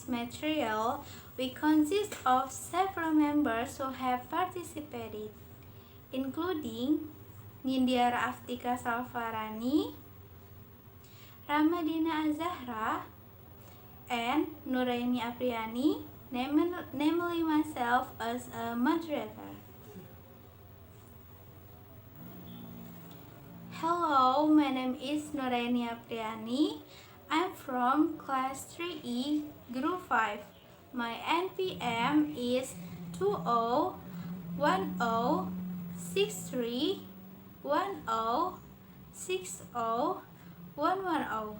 this material, we consist of several members who have participated, including Nindya Aftika Salvarani, Ramadina Azahra, and Nuraini Apriani, namely myself as a moderator. Hello, my name is Nuraini Apriani. I'm from class 3E, group 5. My NPM is 20106310601110.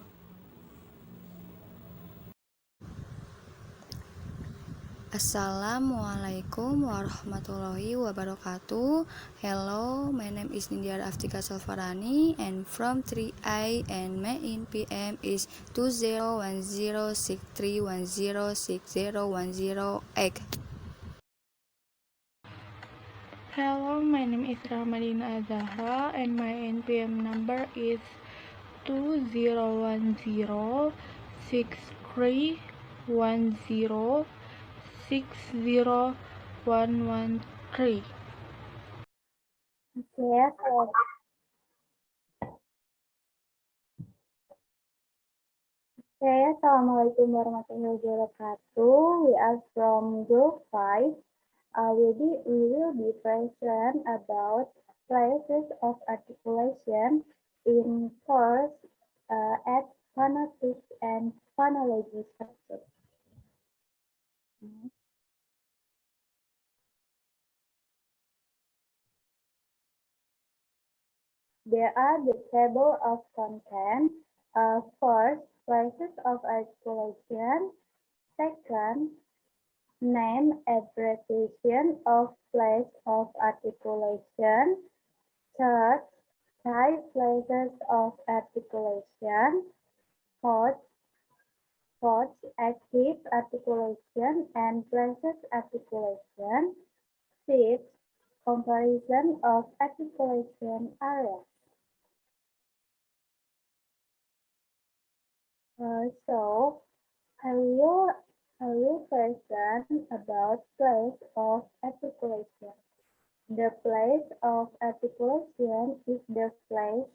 Assalamualaikum warahmatullahi wabarakatuh. Hello, my name is Nindya Aftika Salvarani and from 3I and my NPM is 201063106010. Hello, my name is Ramadina Azahra and my NPM number is 20106310601113. Assalamualaikum warahmatullahi wabarakatuh. We are from group 5. We will be present about classes of articulation in course at phonetics and phonology subject. There are the table of content. First, classes of articulation. Second, name abbreviation of place of articulation. Third, type places of articulation. Fourth, active articulation and places articulation. Fifth, comparison of articulation areas. So I will present about place of articulation. The place of articulation is the place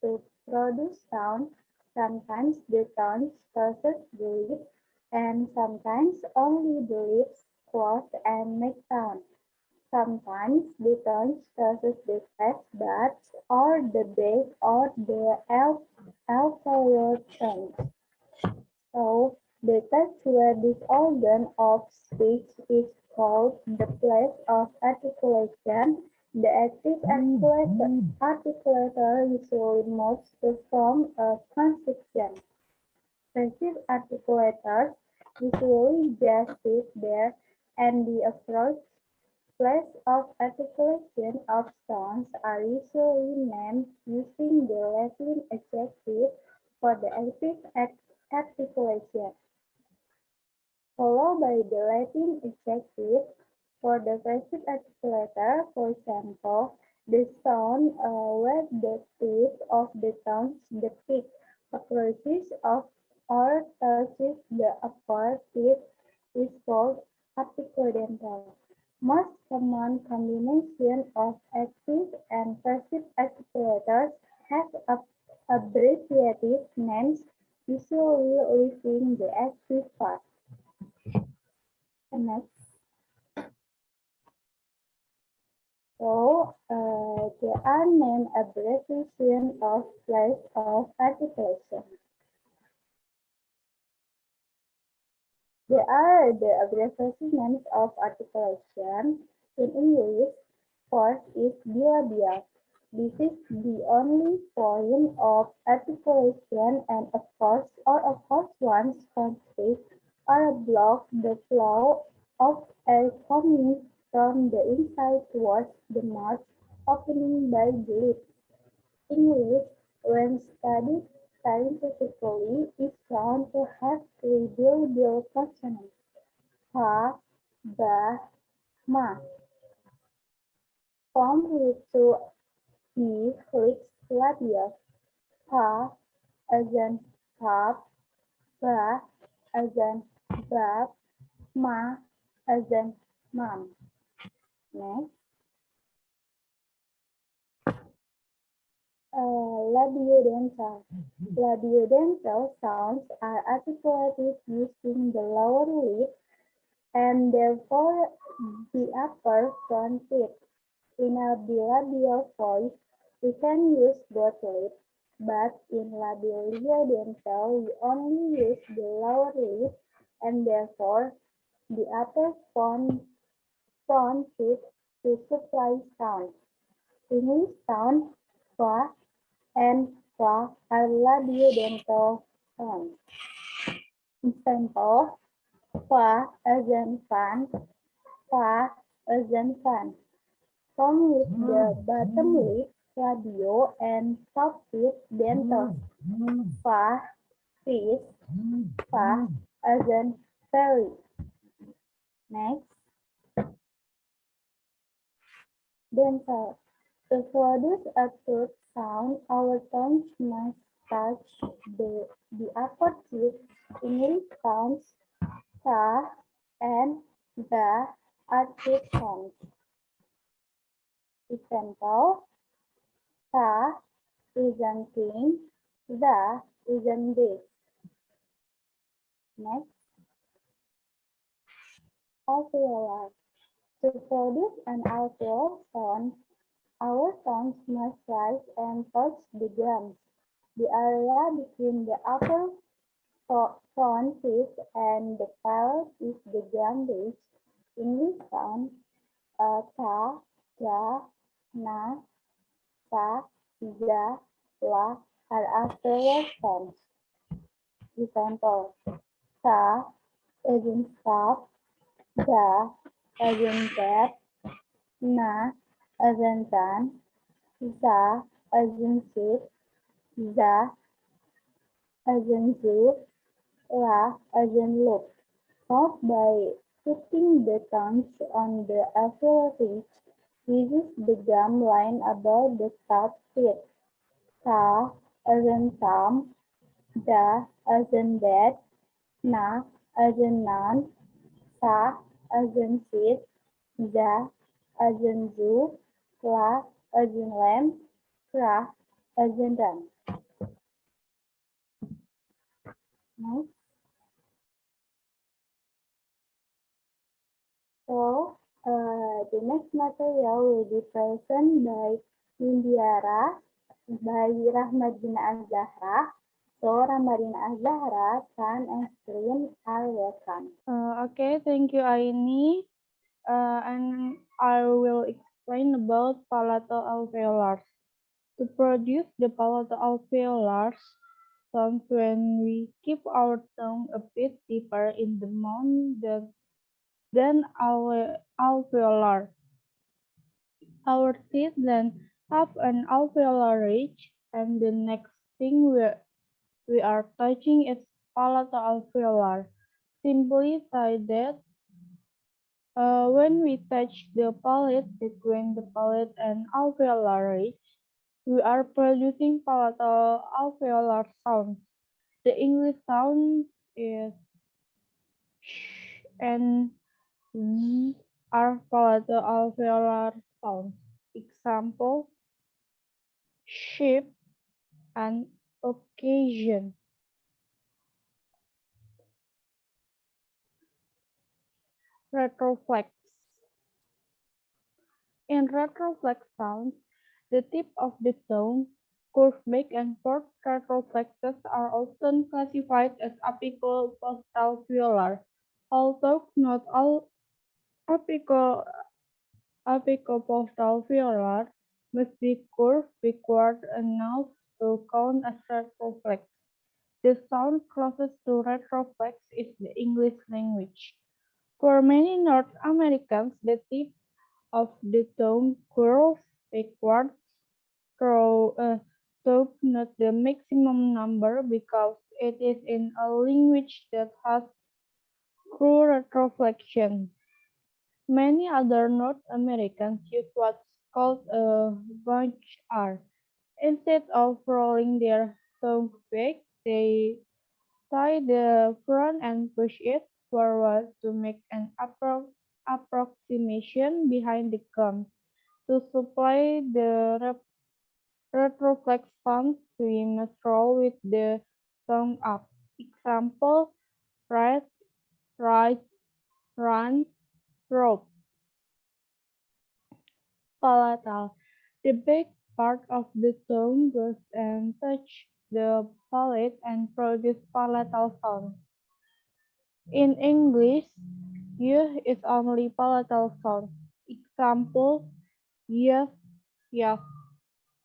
to produce sound. Sometimes the tongue causes the lips, and sometimes only the lips close and make sound. Sometimes the tongue causes the fat buds or the base or the alveolar tongue. So, the text where this organ of speech is called the place of articulation. The active articulator usually moves to form a construction. Passive articulators usually just sit there, and the approach place of articulation of sounds are usually named using the Latin adjective for the active articulation, followed by the Latin adjective for the passive articulator. For example, the sound where the tip of the tongue, the peak, approaches of or touches the upper tip is called articudental. Most common combination of active and passive articulators have abbreviative names, usually leaving the active part. Next. So, there are name abbreviation of place of articulation. There are the abbreviation names of articulation. In English, first is bilabial. This is the only point of articulation, and a force or a force once constricts or block the flow of air coming from the inside towards the mouth, opening by the lips. English, when studied scientifically, is found to have three bilabial consonants: pa, ba, ma, formed with two e-flexed labials, pa as in pop, ba as in bab, ma, as in mom. Next, labiodental. Labiodental sounds are articulated using the lower lip and therefore the upper front teeth. In a bilabial voice, we can use both lips, but in labiodentals we only use the lower lip and therefore the upper front teeth to supply sound. English sound fa and fa are labiodental sounds. Example, fa as in fan, fa as in fan. Come with the bottom lip, labio, and top lip, dental. Fa, fish, fa, as in fairy. Next, dental. To produce a tooth sound, our tongue must touch the upper teeth. English sounds ta and the are tooth sounds. Example, ta isn't king, the isn't this. Next, alveolar. To produce an alveolar sound, our tongues must rise and touch the gums. The area between the upper front teeth and the palate is the gum bridge. English sound ta, ja, na, sa, za, la are alveolar sounds. Example: sa as in stop, ja as in cat, na as in sun, za as in sheep, za as in zoo, la as in look. Stop by putting the tongues on the alveolar ridge. This is the gum line above the top teeth. Ta as in Tom, da as in dad, na as in none, sa as in seed, za as in zoo, la as in lamb, ra as in run. Next. The next material will be present by Indiara, by Rahmadina Azahra. So, Rahmadina Azahra, Tan and Screen are welcome. Okay, thank you, Aini. And I will explain about palatal alveolars. To produce the palatal alveolars sounds when we keep our tongue a bit deeper in the mouth than our alveolar. Our teeth then have an alveolar ridge, and the next thing we are touching is palatal alveolar. Simply say that when we touch the palate between the palate and alveolar ridge, we are producing palatal alveolar sounds. The English sound is sh and z are palatal alveolar sounds. Example: sheep and occasion. Retroflex. In retroflex sounds, the tip of the tongue curves back and forth. Retroflexes are often classified as apical postalveolar, although not all apical apicopostalveolar must be curved backward enough to count as retroflex. The sound closest to retroflex is the English language. For many North Americans, the tip of the tongue curves backwards though not the maximum number because it is in a language that has true retroflexion. Many other North Americans use what's called a bunch R. Instead of rolling their tongue back, they tie the front and push it. forward to make an approximation behind the gums. To supply the retroflex sounds, we must roll with the tongue up. Example, red, right, run, rope. Palatal. The back part of the tongue goes and touch the palate and produce palatal sound. In English, y is only palatal sound. Example, yes, yes.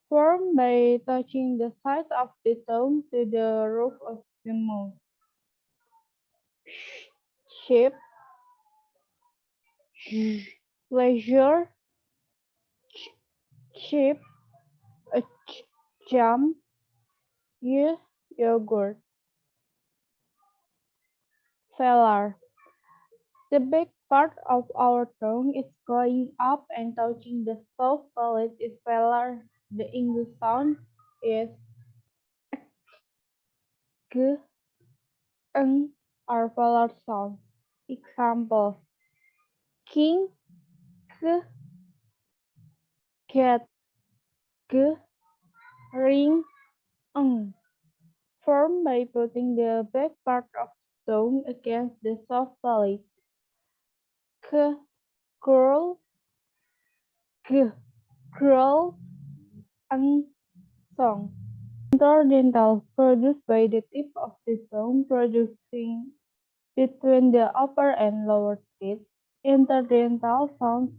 Formed by touching the side of the tongue to the roof of the mouth. Shape, pleasure, chip, a jump, yogurt, velar. The back part of our tongue is going up and touching the soft palate is velar. The English sound is g, ng, are velar sounds. Example, king, k, cat, g, ring, ng. Formed by putting the back part of the tongue against the soft palate. K, curl, g, curl, ng, song. Interdental, produced by the tip of the tongue producing between the upper and lower teeth. Interdental sounds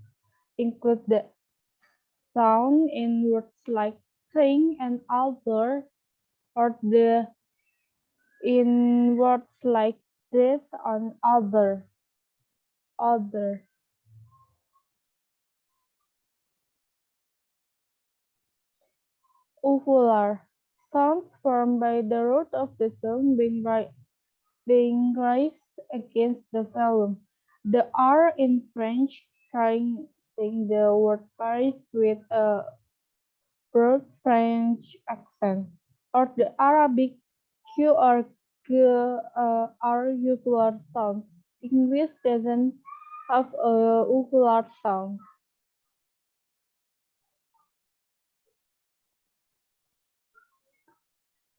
include the sound in words like thing and other, or the in words like this and other. Uvular, sounds formed by the root of the tongue being raised against the velum. The R in French trying the word Paris with a broad French accent, or the Arabic Q or G are uvular sounds. English doesn't have a uvular sound.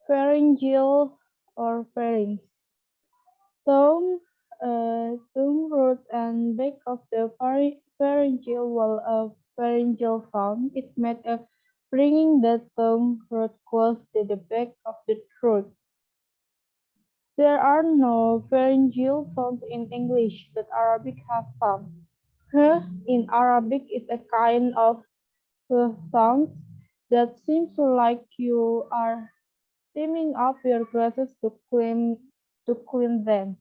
Pharyngeal or pharynx. Tongue root and back of the pharyngeal wall of pharyngeal sound is made of bringing the tongue root close to the back of the throat. There are no pharyngeal sounds in English, but Arabic has some. H in Arabic is a kind of sound that seems like you are steaming up your glasses to clean them.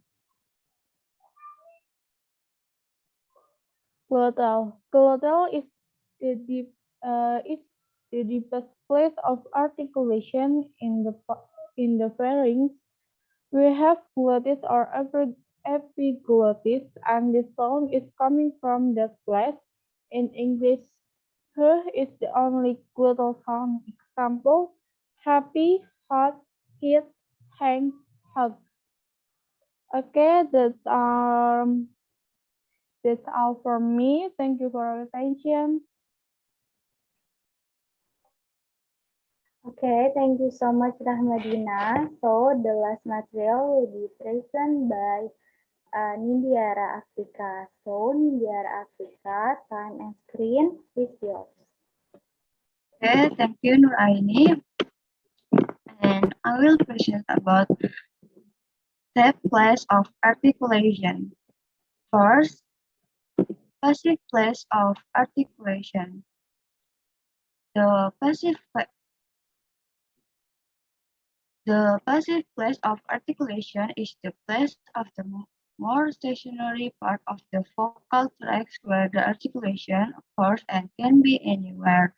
Glottal. Glottal is the deepest place of articulation in the pharynx. We have glottis or epiglottis, and the sound is coming from that place. In English, h is the only glottal sound. Example: happy, hot, hit, hang, hug. Okay, that's all for me. Thank you for your attention. Okay, thank you so much, Rahmadina. So, the last material will be present by Nindiara Afrika. So, Nindiara Afrika, time and screen is yours. Okay, thank you, Nuraini. And I will present about the place of articulation. First, passive place of articulation. The passive The passive place of articulation is the place of the more stationary part of the vocal tracts where the articulation occurs and can be anywhere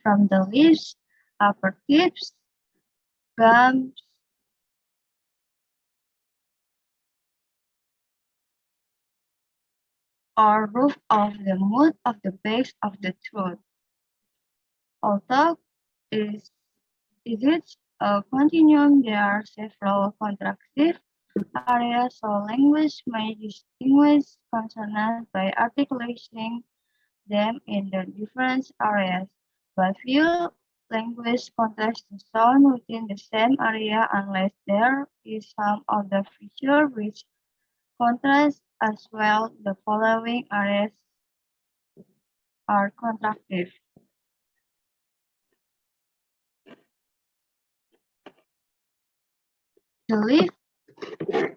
from the lips, upper tips, gums, or roof of the mouth of the base of the throat. Although is it a continuum, there are several contractive area, so language may distinguish consonants by articulating them in the different areas, but few languages contrast the sound within the same area unless there is some of the feature which contrast as well. The following areas are contractive. The lip, the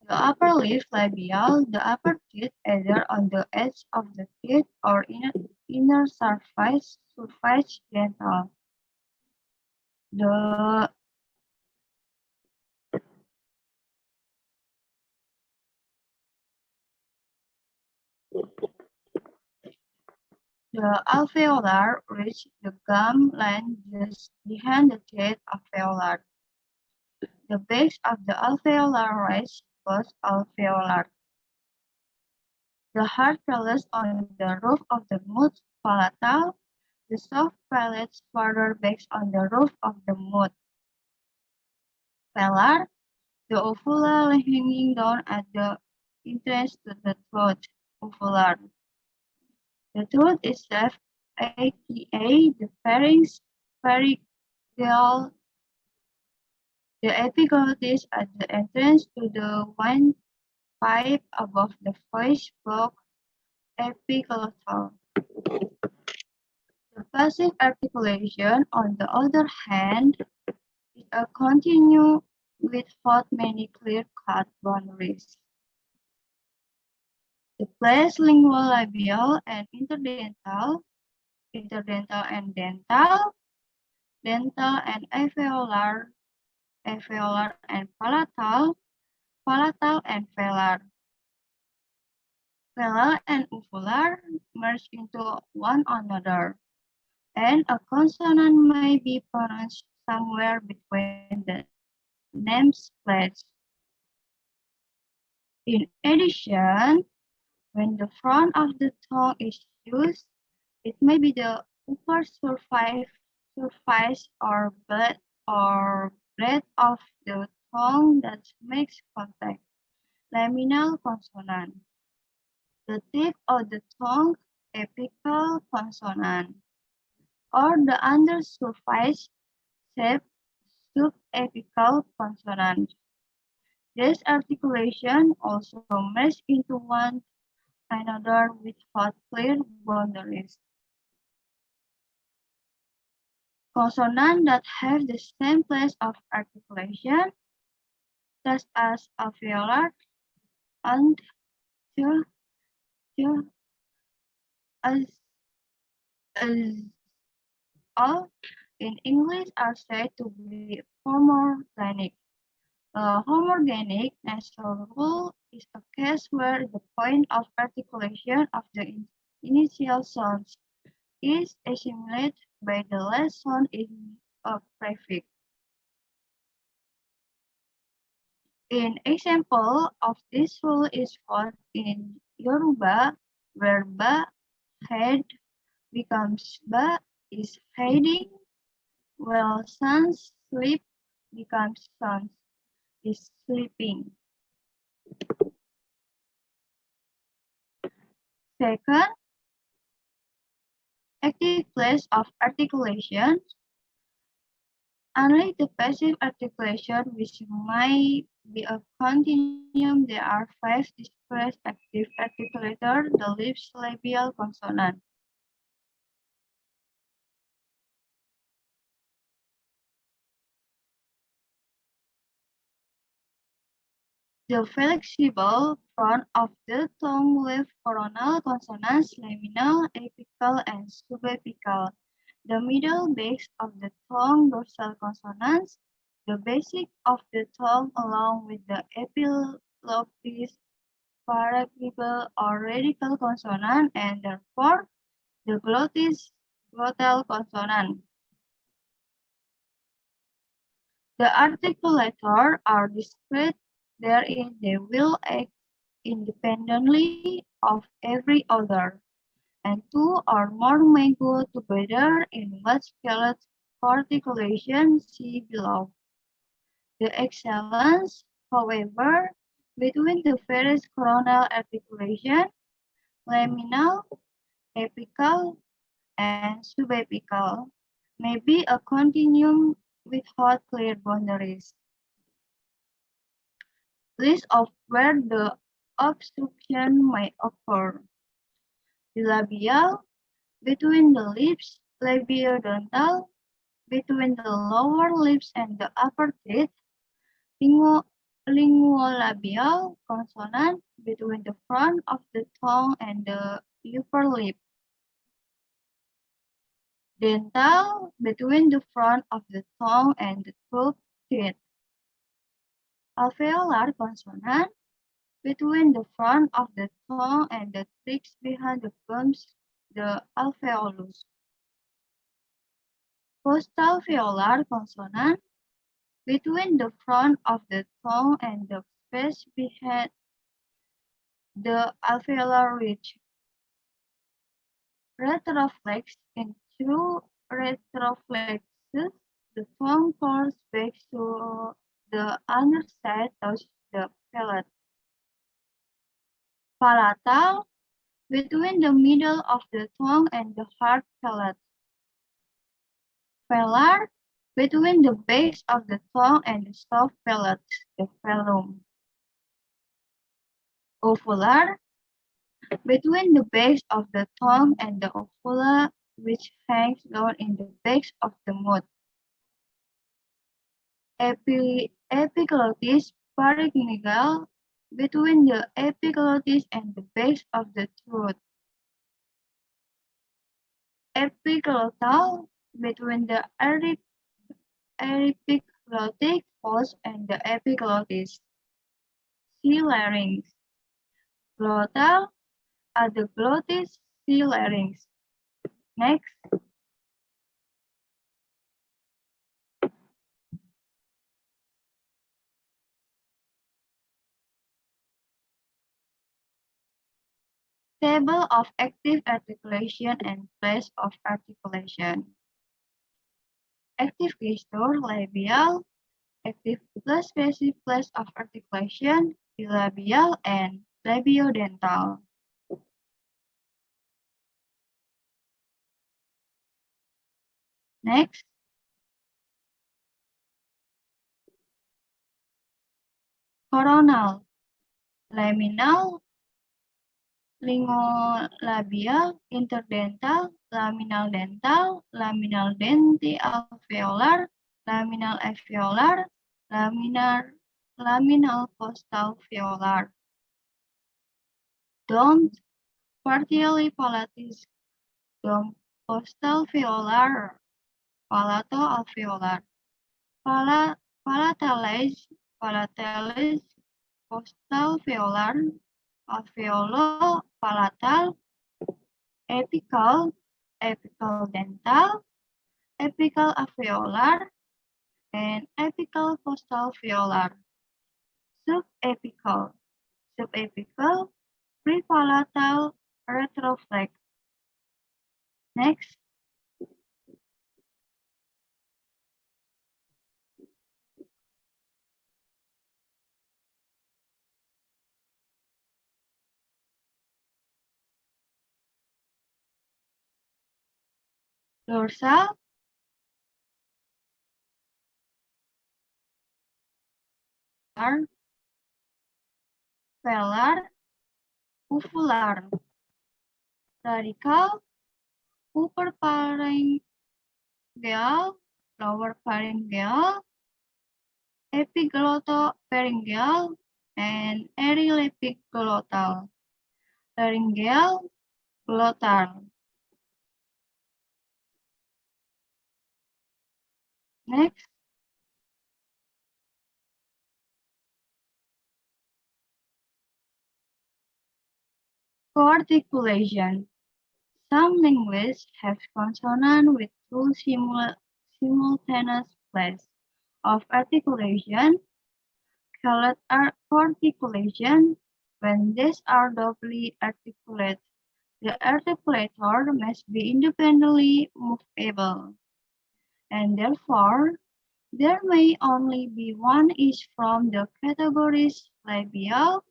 upper lip labial, the upper teeth either on the edge of the teeth or inner surface dental. The The alveolar ridge, the gum line just behind the teeth alveolar. The base of the alveolar ridge was alveolar. The hard palates on the roof of the mouth palatal. The soft palates further back on the roof of the mouth velar. The uvula hanging down at the entrance to the throat uvular. The throat is left, aka the pharynx, pharyngeal. The epiglottis at the entrance to the windpipe above the voice box epiglottal. The passive articulation, on the other hand, is a continuum without many clear-cut boundaries. The place linguolabial and interdental and dental, dental and alveolar and palatal and velar. Velar and uvular merge into one another, and a consonant may be pronounced somewhere between the names plates. In addition, when the front of the tongue is used, it may be the upper surface or breadth of the tongue that makes contact. Laminal consonant. The tip of the tongue, apical consonant, or the undersurface shape, subapical consonant. This articulation also merges into one another without clear boundaries. Consonants that have the same place of articulation, such as alveolar and j, as, as all in English are said to be homorganic. A homorganic nasal roll is a case where the point of articulation of the initial sounds is assimilated by the last sound in a prefix. An example of this rule is found in Yoruba, where ba head becomes ba is heading, while sans sleep becomes sans is sleeping. Second, active place of articulation. Unlike the passive articulation, which might be a continuum, there are 5 discrete active articulators, the lips labial consonant. The flexible front of the tongue with coronal consonants, laminal, apical, and subapical. The middle base of the tongue, dorsal consonants. The basic of the tongue along with the epiglottis, paragibal or radical consonant, and therefore the glottal consonant. The articulators are discrete, therein they will act independently of every other, and two or more may go together in what's called articulation, see below. The excellence, however, between the various coronal articulation, laminal, apical, and subapical, may be a continuum without clear boundaries. List of where the obstruction may occur. The labial, between the lips, labiodontal, between the lower lips and the upper teeth, linguolabial consonant, between the front of the tongue and the upper lip. Dental, between the front of the tongue and the top teeth. Alveolar consonant, between the front of the tongue and the tricks behind the gums, the alveolus. Postalveolar consonant, between the front of the tongue and the space behind the alveolar ridge. Retroflex. In true retroflexes, the tongue curls back so the underside touches the palate. Palatal, between the middle of the tongue and the hard palate. Velar, between the base of the tongue and the soft palate, the velum. Ovular, between the base of the tongue and the ovula, which hangs down in the base of the mouth. Epiglottis paragyngal, between the epiglottis and the base of the throat. Epiglottal, between the epiglottic fossa and the epiglottis. C. Larynx. Glottal at the glottis, C. Larynx. Next, table of active articulation and place of articulation. Active gesture, labial, active plus passive place of articulation, bilabial, and labiodental. Next, coronal, laminal, lingolabial, interdental, laminal dental, laminal denti-alveolar, laminal alveolar, laminal postalveolar. Dome, partially palatis, dome postalveolar, palato-alveolar, palatales, postalveolar, alveolo-palatal, apical dental, apical alveolar, and apical postalveolar. Subapical, prepalatal retroflex. Next, dorsal, velar, uvular, radical, upper pharyngeal, lower pharyngeal, epiglotto-pharyngeal, and epiglottal, laryngeal, glottal. Next, coarticulation. Some linguists have consonant with two simultaneous places of articulation, called coarticulation. When these are doubly articulate, the articulator must be independently movable, and therefore There may only be one each from the categories labial,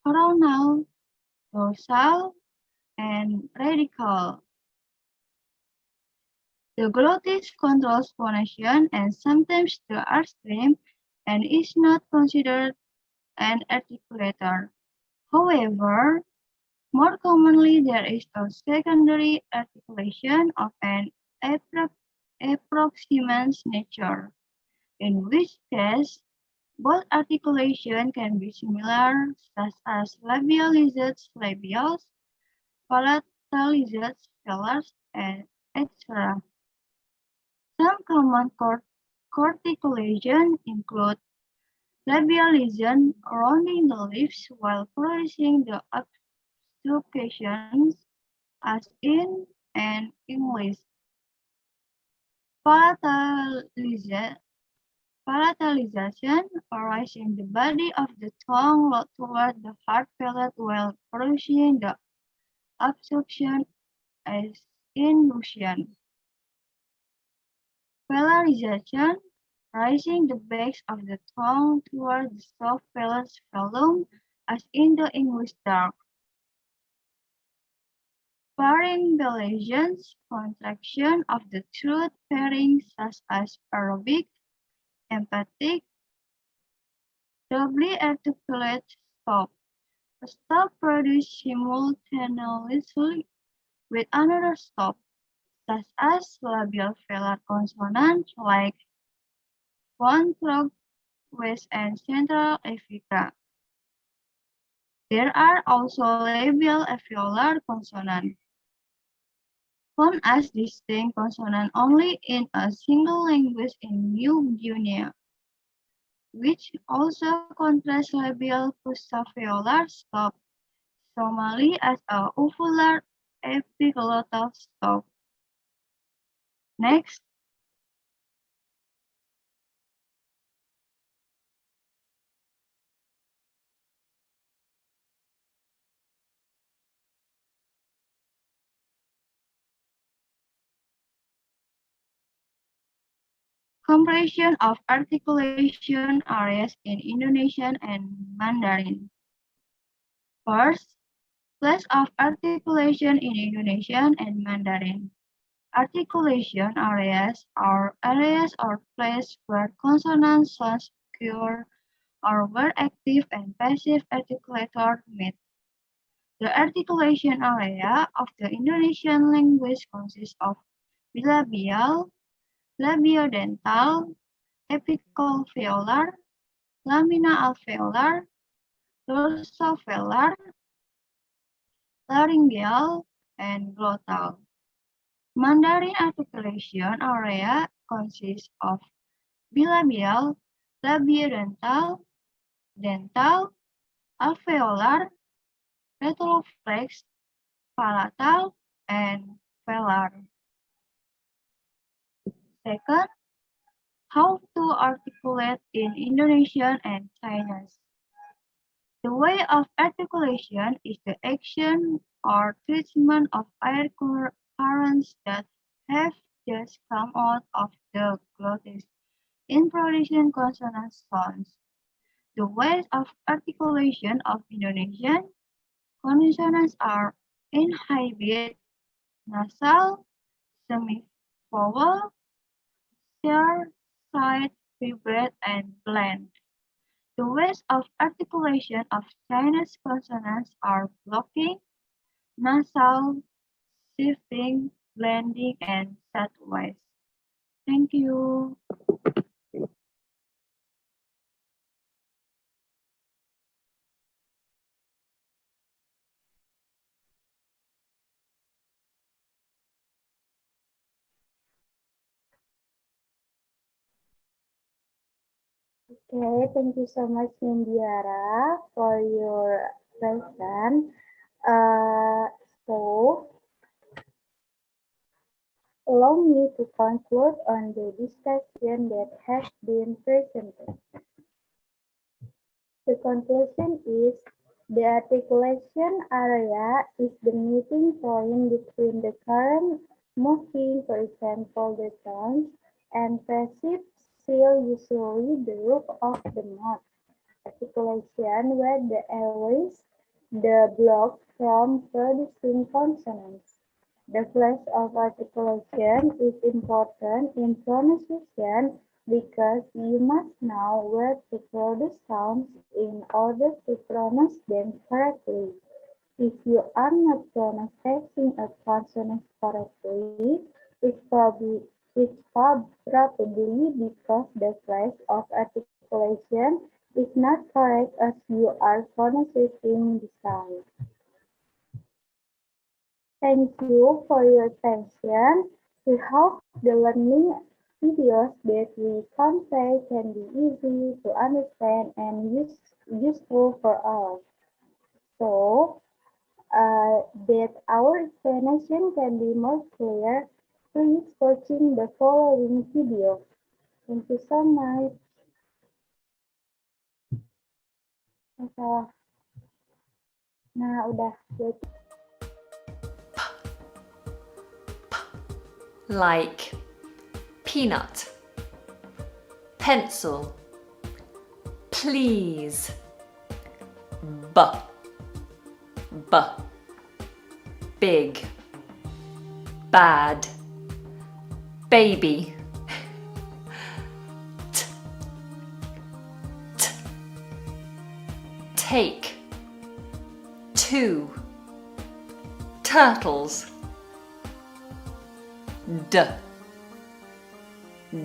coronal, dorsal, and radical. The glottis controls phonation and sometimes the R-stream and is not considered an articulator. However, more commonly there is a secondary articulation of an approximant nature, in which case both articulation can be similar, such as labialized labials, palatalized velars, and etc. Some common corticulation include labialization, rounding the lips while flourishing the obstructions, as in an English. Palatalization, palatalization, raising the body of the tongue toward the hard palate while flourishing the obstruction, as in Russian. Velarization, raising the base of the tongue toward the soft palate velum, as in the English dark. Pharyngeal contraction of the throat pharynx such as aerobic, emphatic, doubly articulate stop. A stop produced simultaneously with another stop, such as labial velar consonant like von Trog, West and Central Africa. There are also labial alveolar consonants, formed as distinct consonants only in a single language in New Guinea, which also contrasts labial post-alveolar stop, Somali as a uvular epiglottal stop. Next, comparison of articulation areas in Indonesian and Mandarin. First, place of articulation in Indonesian and Mandarin. Articulation areas are areas or places where consonant sounds occur or where active and passive articulator meet. The articulation area of the Indonesian language consists of bilabial, labiodental, apical-velar, lamina-alveolar, dorsovelar, laryngeal, and glottal. Mandarin articulation area consists of bilabial, labiodental, dental, alveolar, retroflex, palatal, and velar. Second, how to articulate in Indonesian and Chinese. The way of articulation is the action or treatment of air currents that have just come out of the glottis in producing consonant sounds. The ways of articulation of Indonesian consonants are inhibit, nasal, semi-vowel, share, side, vibrate, and blend. The ways of articulation of Chinese consonants are blocking, nasal, shifting, blending, and sidewise. Thank you. Okay, thank you so much, Nindiara, for your lesson. Uh, so, allow me to conclude on the discussion that has been presented. The conclusion is the articulation area is the meeting point between the current moving, for example, the tones, and passive seal usually the roof of the mouth. Articulation where the airways the block from producing consonants. The place of articulation is important in pronunciation because you must know where to produce sounds in order to pronounce them correctly. If you are not pronouncing a consonant correctly, it's probably because the place of articulation is not correct as you are pronouncing the sound. Thank you for your attention. We hope the learning videos that we convey can be easy to understand and useful for all. So, that our explanation can be more clear, please watching the following video. Thank you so much. Nah, udah. Like peanut, pencil, please, b, b, big, bad, baby, t, t, take, two, turtles, d,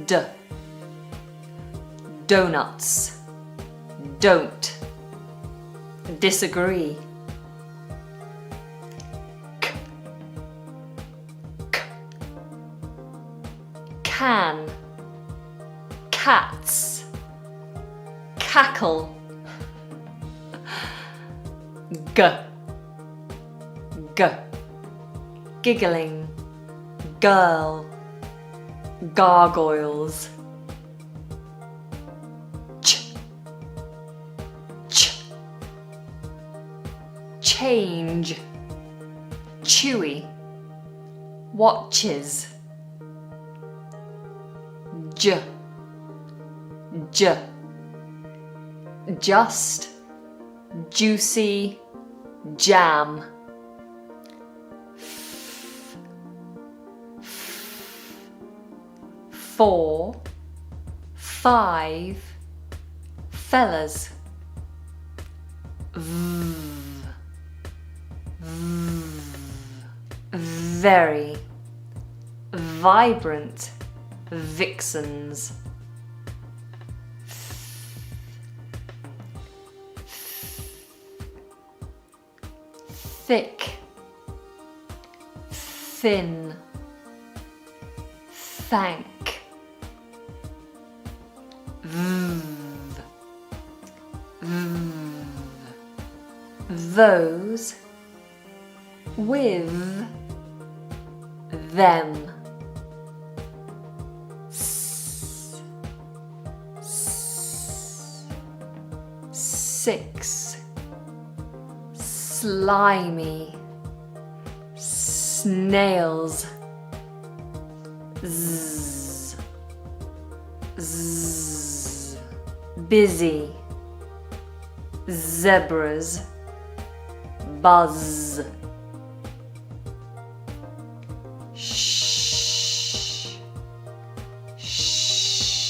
d, donuts, don't, disagree, k, k, can, cats, cackle, g, g, giggling, girl, gargoyles, ch, ch, change, chewy, watches, j, j, just, juicy, jam, four, five, fellas, very, vibrant, vixens, thick, thin, thank, those, with, them, six, slimy, snails, z, z, busy, zebras, buzz, shh, shh,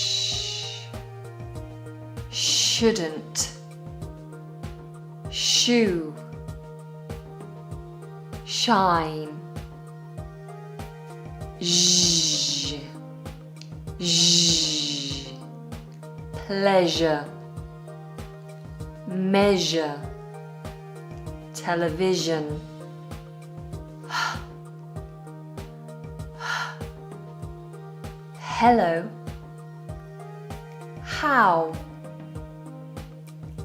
shouldn't, shoe, shine, zh, zh, pleasure, measure, television, hello, how,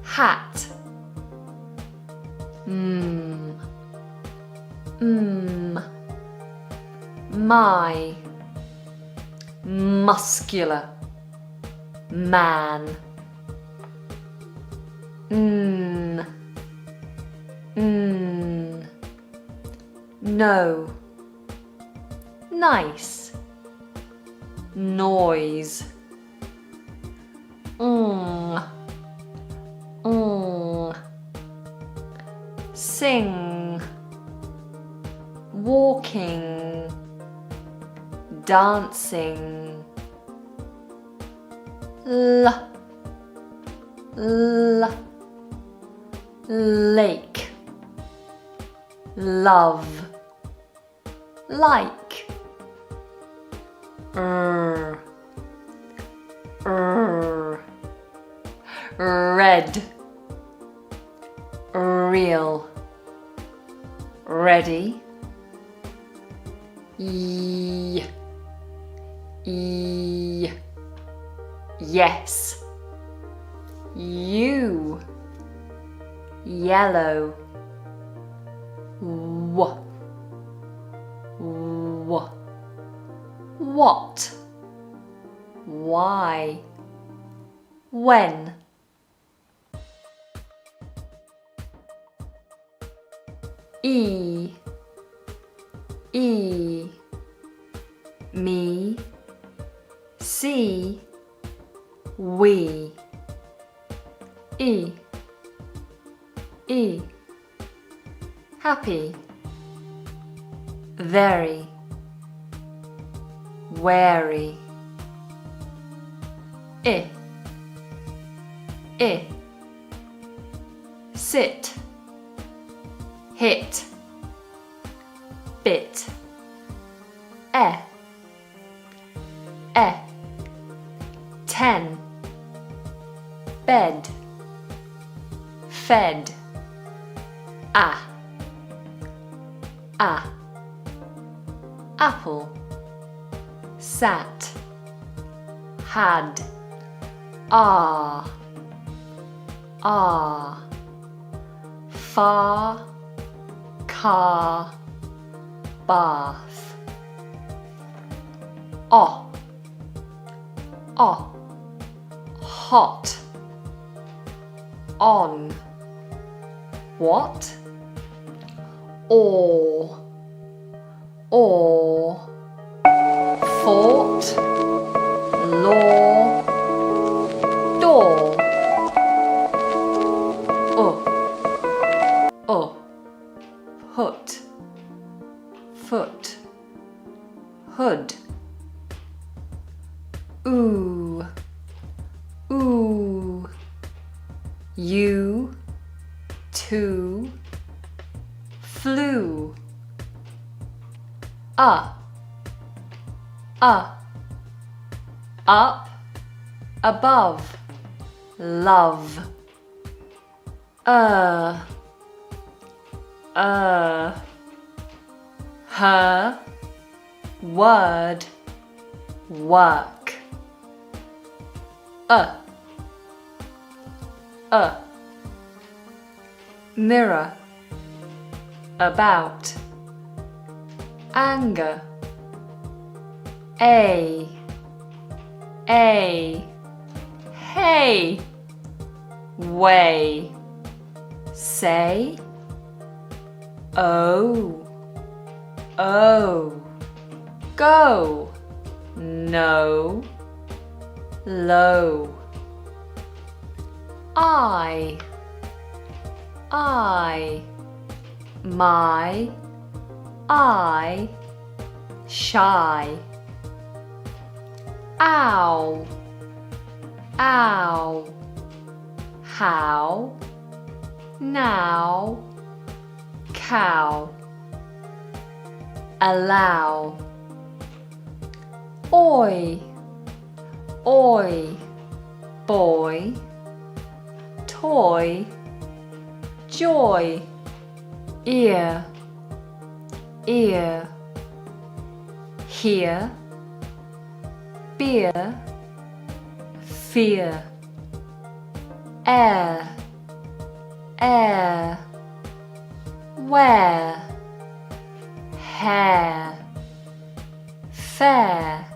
hat, my, muscular, man, no, nice, noise, sing, walking, dancing. L, l, lake, love, like. R, red, real, ready. E, yes. You, yellow. W, what? Why? When? E, me, see, we. E, happy, very, wary. I, sit, hit, bit. E, 10, bed, fed. A, apple, sat, had. Ah, far, car, bath. O, hot, on. What? Or, fort, law, door. Put, foot, hood. Ooh, you, two, flew. Up, above, love. Her, word, work. Mirror, about. Anger. A, hey, way. Say. Oh, go. No, low. I, my, I, shy. Ow, how, now, cow. Allow. Oi, boy. Toy, joy. Ear, here. Beer, fear. Air, where. Hair, fair.